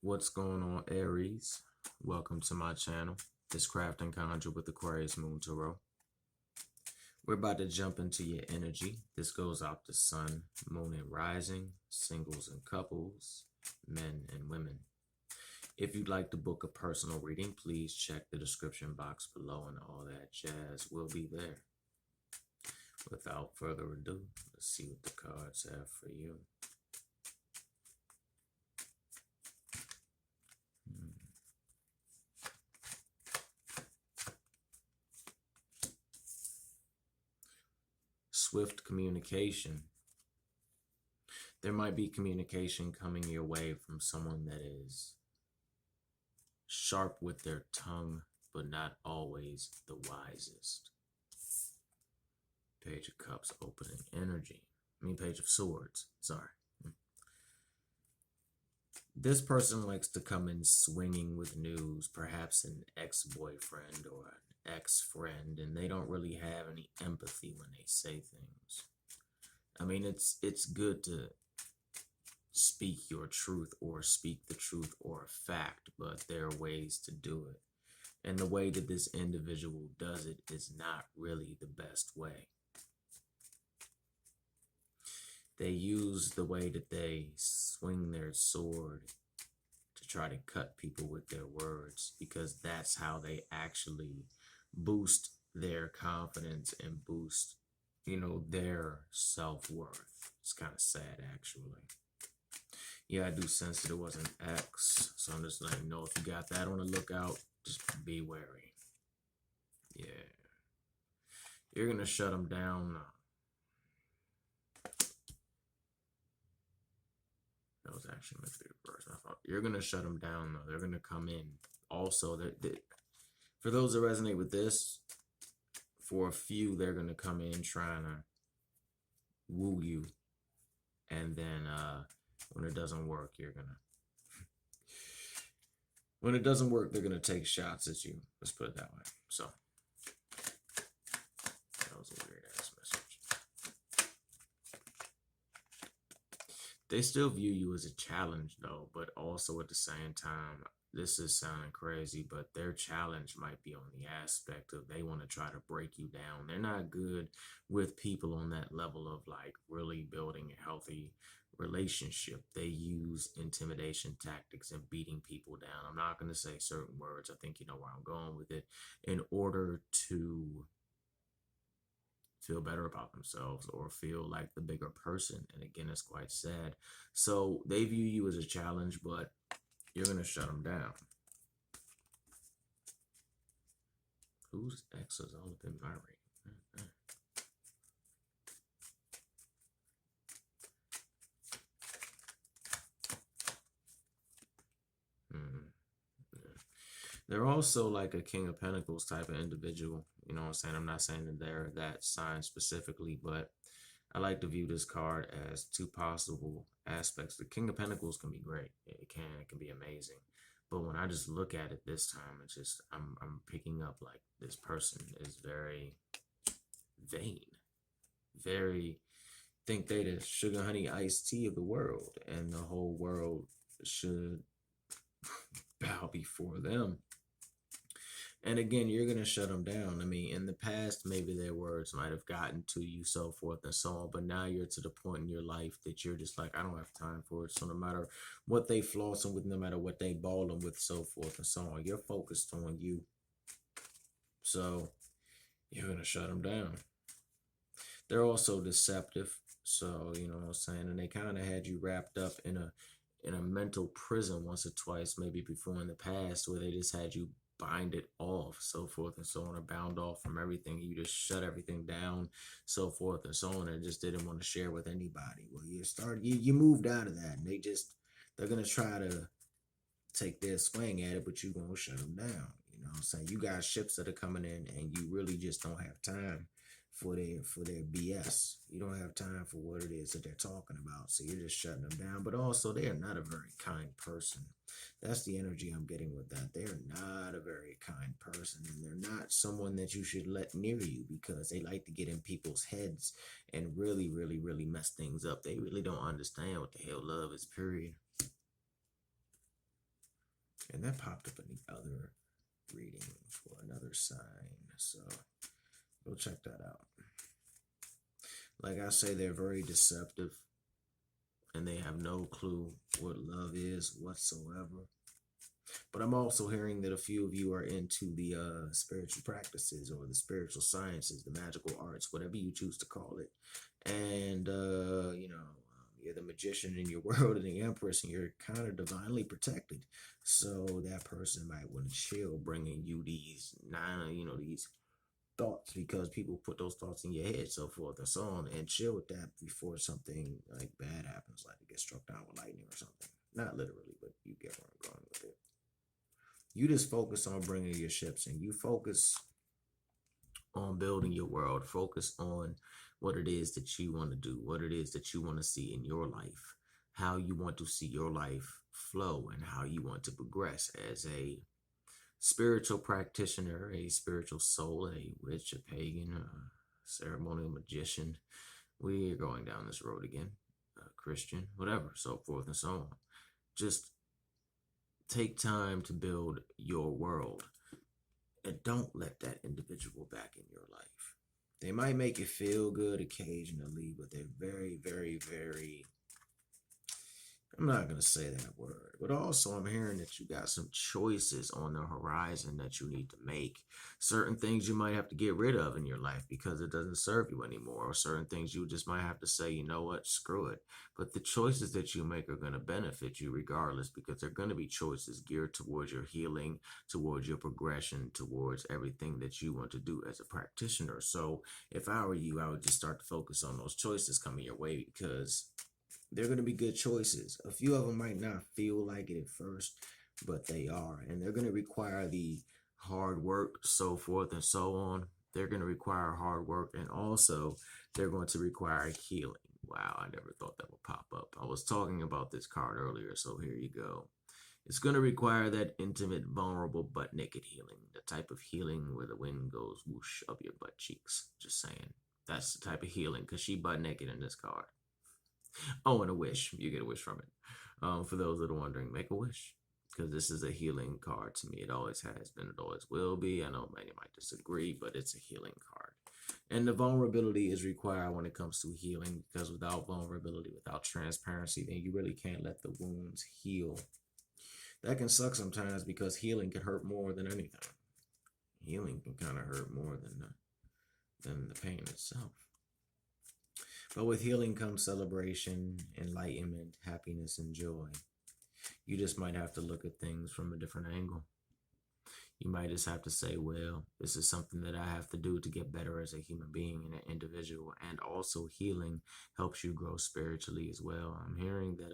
What's going on, Aries? Welcome to my channel. It's Craft and Conjure with Aquarius Moon Tarot. We're about to jump into your energy. This goes out to Sun, Moon, and Rising, singles and couples, men and women. If you'd like to book a personal reading, please check the description box below and all that jazz will be there. Without further ado, let's see what the cards have for you. Swift communication. There might be communication coming your way from someone that is sharp with their tongue, but not always the wisest. Page of Cups opening energy. Page of Swords. Sorry. This person likes to come in swinging with news, perhaps an ex-boyfriend or an ex-friend, and they don't really have any empathy when they say things. It's good to speak your truth or speak the truth or a fact, but there are ways to do it. And the way that this individual does it is not really the best way. They use the way that they swing their sword to try to cut people with their words, because that's how they actually boost their confidence and boost, their self-worth. It's kind of sad, actually. Yeah, I do sense that it was an X, so I'm just letting you know if you got that on the lookout, just be wary. Yeah. You're going to shut them down. That was actually meant to be reversed. You're going to shut them down, though. They're going to come in. Also, for those that resonate with this, for a few, they're going to come in trying to woo you. And then when it doesn't work, when it doesn't work, they're going to take shots at you. Let's put it that way. So, that was a weird ass message. They still view you as a challenge, though, but also at the same time, this is sounding crazy, but their challenge might be on the aspect of they want to try to break you down. They're not good with people on that level of like really building a healthy relationship. They use intimidation tactics and beating people down. I'm not going to say certain words. I think you know where I'm going with it, in order to feel better about themselves or feel like the bigger person. And again, it's quite sad. So they view you as a challenge, but you're going to shut them down. Whose ex is all up in my rating? They're also like a King of Pentacles type of individual. You know what I'm saying? I'm not saying that they're that sign specifically, but I like to view this card as two possible aspects. The King of Pentacles can be great. It can be amazing. But when I just look at it this time, it's just, I'm picking up like this person is very vain. Very, think they the sugar honey iced tea of the world. And the whole world should bow before them. And again, you're going to shut them down. In the past, maybe their words might have gotten to you, so forth and so on. But now you're to the point in your life that you're just like, I don't have time for it. So no matter what they flossing with, no matter what they balling with, so forth and so on, you're focused on you. So you're going to shut them down. They're also deceptive. So, you know what I'm saying? And they kind of had you wrapped up in a mental prison once or twice, maybe before in the past, where they just had you bind it off, so forth and so on, or bound off from everything. You just shut everything down, so forth and so on, and just didn't want to share with anybody. Well, you moved out of that, and they're gonna try to take their swing at it, but you're gonna shut them down. You know what I'm saying? You got ships that are coming in, and you really just don't have time for their BS. You don't have time for what it is that they're talking about, so you're just shutting them down. But also, they are not a very kind person. That's the energy I'm getting with that. They're not a very kind person, and they're not someone that you should let near you, because they like to get in people's heads and really, really, really mess things up. They really don't understand what the hell love is, period. And that popped up in the other reading for another sign. So go check that out. Like I say, they're very deceptive and they have no clue what love is whatsoever. But I'm also hearing that a few of you are into the spiritual practices or the spiritual sciences, the magical arts, whatever you choose to call it. And, you're the magician in your world and the empress, and you're kind of divinely protected. So that person might want to chill, bringing you these thoughts because people put those thoughts in your head, so forth and so on, and chill with that before something like bad happens, like it gets struck down with lightning or something. Not literally, but you get where I'm going with it. You just focus on bringing your ships in. You focus on building your world. Focus on what it is that you want to do, what it is that you want to see in your life, how you want to see your life flow, and how you want to progress as a spiritual practitioner, a spiritual soul, a witch, a pagan, a ceremonial magician. We're going down this road again. A Christian, whatever, so forth and so on. Just take time to build your world and don't let that individual back in your life. They might make you feel good occasionally, but they're very, very, very, I'm not going to say that word, but also I'm hearing that you got some choices on the horizon that you need to make. Certain things you might have to get rid of in your life because it doesn't serve you anymore, or certain things you just might have to say, you know what, screw it. But the choices that you make are going to benefit you regardless, because they're going to be choices geared towards your healing, towards your progression, towards everything that you want to do as a practitioner. So if I were you, I would just start to focus on those choices coming your way, because they're going to be good choices. A few of them might not feel like it at first, but they are. And they're going to require the hard work, so forth and so on. They're going to require hard work. And also, they're going to require healing. Wow, I never thought that would pop up. I was talking about this card earlier, so here you go. It's going to require that intimate, vulnerable, butt naked healing. The type of healing where the wind goes whoosh up your butt cheeks. Just saying. That's the type of healing, because she butt naked in this card. Oh, and a wish. You get a wish from it. For those that are wondering, make a wish, because this is a healing card to me. It always has been. It always will be. I know many might disagree, but it's a healing card. And the vulnerability is required when it comes to healing, because without vulnerability, without transparency, then you really can't let the wounds heal. That can suck sometimes, because healing can hurt more than anything. Healing can kind of hurt more than the pain itself. But with healing comes celebration, enlightenment, happiness, and joy. You just might have to look at things from a different angle. You might just have to say, well, this is something that I have to do to get better as a human being and an individual. And also healing helps you grow spiritually as well. I'm hearing that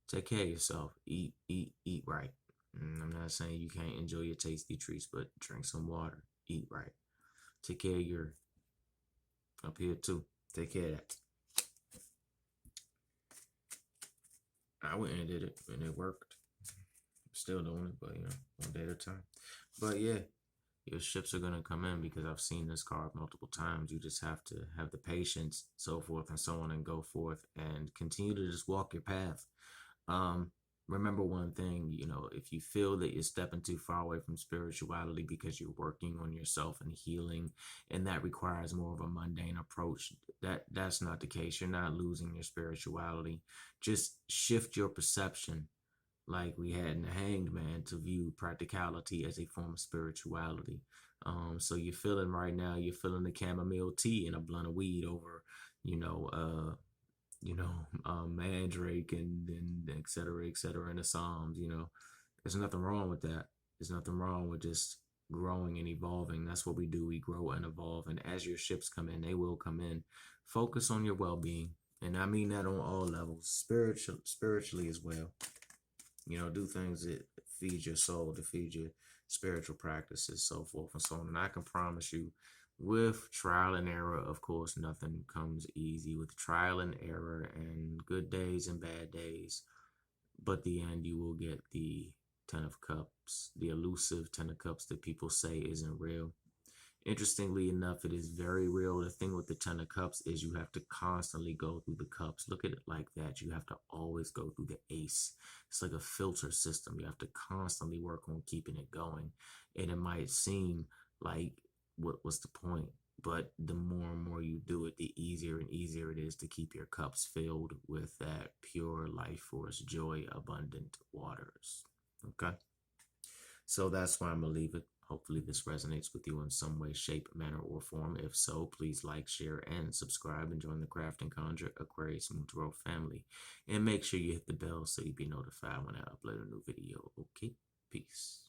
take care of yourself. Eat right. I'm not saying you can't enjoy your tasty treats, but drink some water. Eat right. Take care of your up here too. Take care of that. I went and did it, and it worked. I'm still doing it, but one day at a time. But yeah, your ships are gonna come in, because I've seen this card multiple times. You just have to have the patience, so forth and so on, and go forth and continue to just walk your path. Remember one thing, if you feel that you're stepping too far away from spirituality because you're working on yourself and healing, and that requires more of a mundane approach, that's not the case. You're not losing your spirituality. Just shift your perception, like we had in the Hanged Man, to view practicality as a form of spirituality. So you're feeling right now, you're feeling the chamomile tea and a blunt of weed over, Mandrake and et cetera, in the Psalms. There's nothing wrong with that. There's nothing wrong with just growing and evolving. That's what we do. We grow and evolve. And as your ships come in, they will come in. Focus on your well-being. And I mean that on all levels, spiritually as well. Do things that feed your soul, to feed your spiritual practices, so forth and so on. And I can promise you, with trial and error, of course, nothing comes easy. With trial and error and good days and bad days, but the end, you will get the Ten of Cups, the elusive Ten of Cups that people say isn't real. Interestingly enough, it is very real. The thing with the Ten of Cups is you have to constantly go through the cups. Look at it like that. You have to always go through the ace. It's like a filter system. You have to constantly work on keeping it going. And it might seem like, what's the point? But the more and more you do it, the easier and easier it is to keep your cups filled with that pure life force, joy, abundant waters. Okay? So that's why I'm going to leave it. Hopefully, this resonates with you in some way, shape, manner, or form. If so, please like, share, and subscribe and join the Craft and Conjure Aquarius Moon Tarot family. And make sure you hit the bell so you'll be notified when I upload a new video. Okay? Peace.